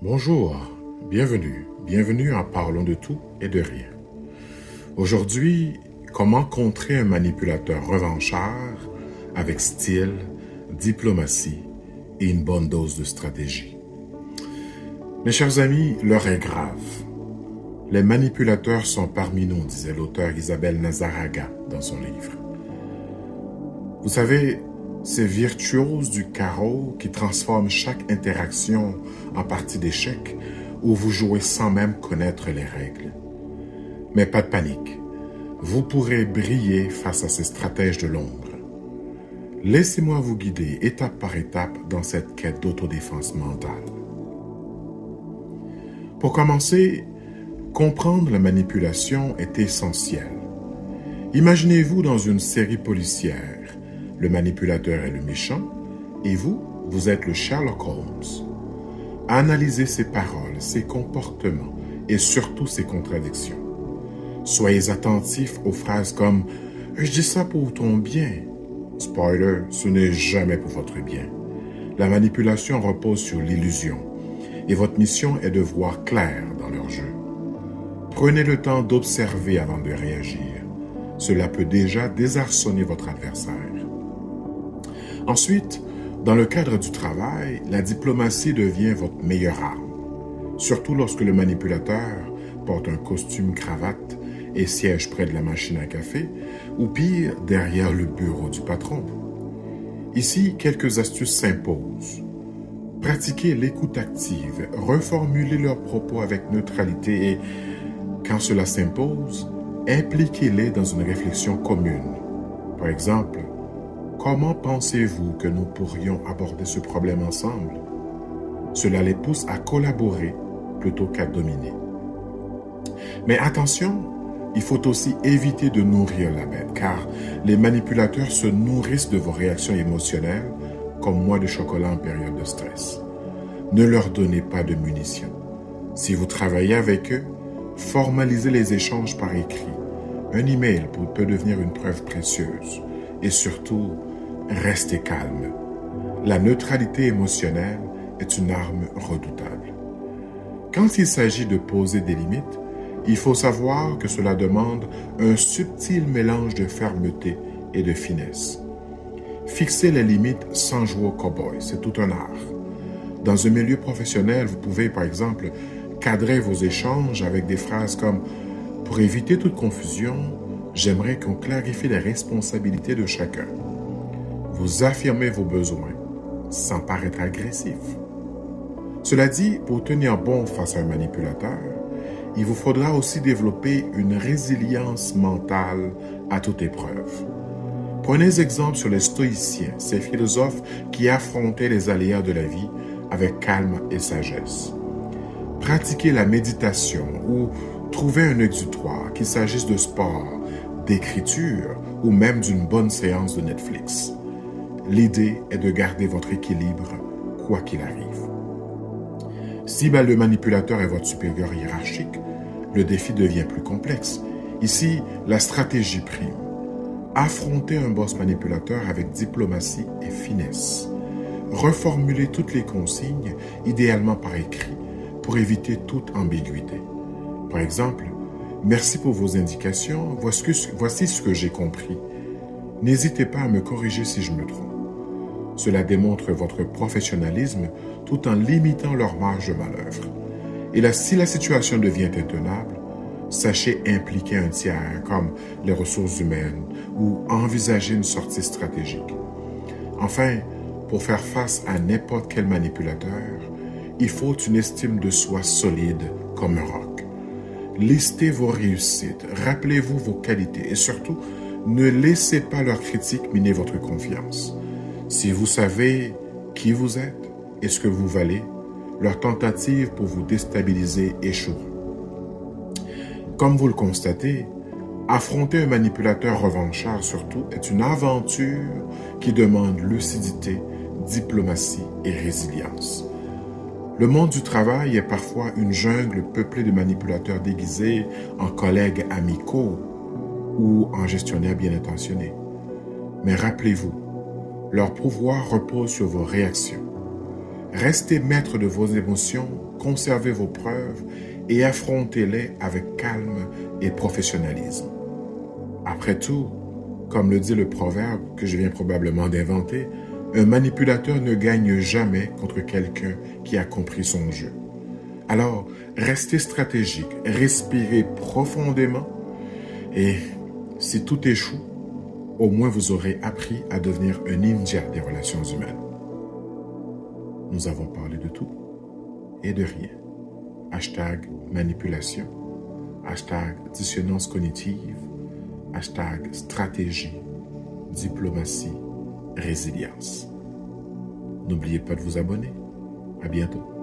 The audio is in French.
Bonjour, bienvenue en Parlons de tout et de rien. Aujourd'hui, comment contrer un manipulateur revanchard avec style, diplomatie et une bonne dose de stratégie. Mes chers amis, l'heure est grave. Les manipulateurs sont parmi nous, disait l'auteur Isabelle Nazaraga dans son livre. Vous savez, ces virtuoses du carreau qui transforment chaque interaction en partie d'échec où vous jouez sans même connaître les règles. Mais pas de panique, vous pourrez briller face à ces stratèges de l'ombre. Laissez-moi vous guider étape par étape dans cette quête d'autodéfense mentale. Pour commencer, comprendre la manipulation est essentiel. Imaginez-vous dans une série policière. Le manipulateur est le méchant et vous êtes le Sherlock Holmes. Analysez ses paroles, ses comportements et surtout ses contradictions. Soyez attentif aux phrases comme « Je dis ça pour ton bien ». Spoiler, ce n'est jamais pour votre bien. La manipulation repose sur l'illusion et votre mission est de voir clair dans leur jeu. Prenez le temps d'observer avant de réagir. Cela peut déjà désarçonner votre adversaire. Ensuite, dans le cadre du travail, la diplomatie devient votre meilleure arme, surtout lorsque le manipulateur porte un costume cravate et siège près de la machine à café, ou pire, derrière le bureau du patron. Ici, quelques astuces s'imposent. Pratiquez l'écoute active, reformulez leurs propos avec neutralité et, quand cela s'impose, impliquez-les dans une réflexion commune. Par exemple, comment pensez-vous que nous pourrions aborder ce problème ensemble? Cela les pousse à collaborer plutôt qu'à dominer. Mais attention, il faut aussi éviter de nourrir la bête, car les manipulateurs se nourrissent de vos réactions émotionnelles, comme moi de chocolat en période de stress. Ne leur donnez pas de munitions. Si vous travaillez avec eux, formalisez les échanges par écrit. Un email peut devenir une preuve précieuse. Et surtout, restez calme. La neutralité émotionnelle est une arme redoutable. Quand il s'agit de poser des limites, il faut savoir que cela demande un subtil mélange de fermeté et de finesse. Fixer les limites sans jouer au cow-boy, c'est tout un art. Dans un milieu professionnel, vous pouvez par exemple cadrer vos échanges avec des phrases comme « Pour éviter toute confusion, j'aimerais qu'on clarifie les responsabilités de chacun. » Vous affirmez vos besoins sans paraître agressif. Cela dit, pour tenir bon face à un manipulateur, il vous faudra aussi développer une résilience mentale à toute épreuve. Prenez exemple sur les stoïciens, ces philosophes qui affrontaient les aléas de la vie avec calme et sagesse. Pratiquez la méditation ou trouvez un exutoire, qu'il s'agisse de sport, d'écriture ou même d'une bonne séance de Netflix. L'idée est de garder votre équilibre quoi qu'il arrive. Si le manipulateur est votre supérieur hiérarchique, le défi devient plus complexe. Ici, la stratégie prime. Affrontez un boss manipulateur avec diplomatie et finesse. Reformulez toutes les consignes, idéalement par écrit, pour éviter toute ambiguïté. Par exemple, « Merci pour vos indications, voici ce que j'ai compris. N'hésitez pas à me corriger si je me trompe. » Cela démontre votre professionnalisme tout en limitant leur marge de manœuvre. Et là, si la situation devient intenable, sachez impliquer un tiers comme les ressources humaines ou envisager une sortie stratégique. Enfin, pour faire face à n'importe quel manipulateur, il faut une estime de soi solide comme un roc. Listez vos réussites, rappelez-vous vos qualités et surtout, ne laissez pas leurs critiques miner votre confiance. Si vous savez qui vous êtes et ce que vous valez, leurs tentatives pour vous déstabiliser échoueront. Comme vous le constatez, affronter un manipulateur revanchard surtout est une aventure qui demande lucidité, diplomatie et résilience. Le monde du travail est parfois une jungle peuplée de manipulateurs déguisés en collègues amicaux ou en gestionnaires bien intentionnés. Mais rappelez-vous, leur pouvoir repose sur vos réactions. Restez maître de vos émotions, conserver vos preuves et affrontez-les avec calme et professionnalisme. Après tout, comme le dit le proverbe que je viens probablement d'inventer, un manipulateur ne gagne jamais contre quelqu'un qui a compris son jeu. Alors, restez stratégique, respirez profondément et si tout échoue, au moins vous aurez appris à devenir un ninja des relations humaines. Nous avons parlé de tout et de rien. Hashtag manipulation, hashtag dissonance cognitive, hashtag stratégie, diplomatie, résilience. N'oubliez pas de vous abonner. À bientôt.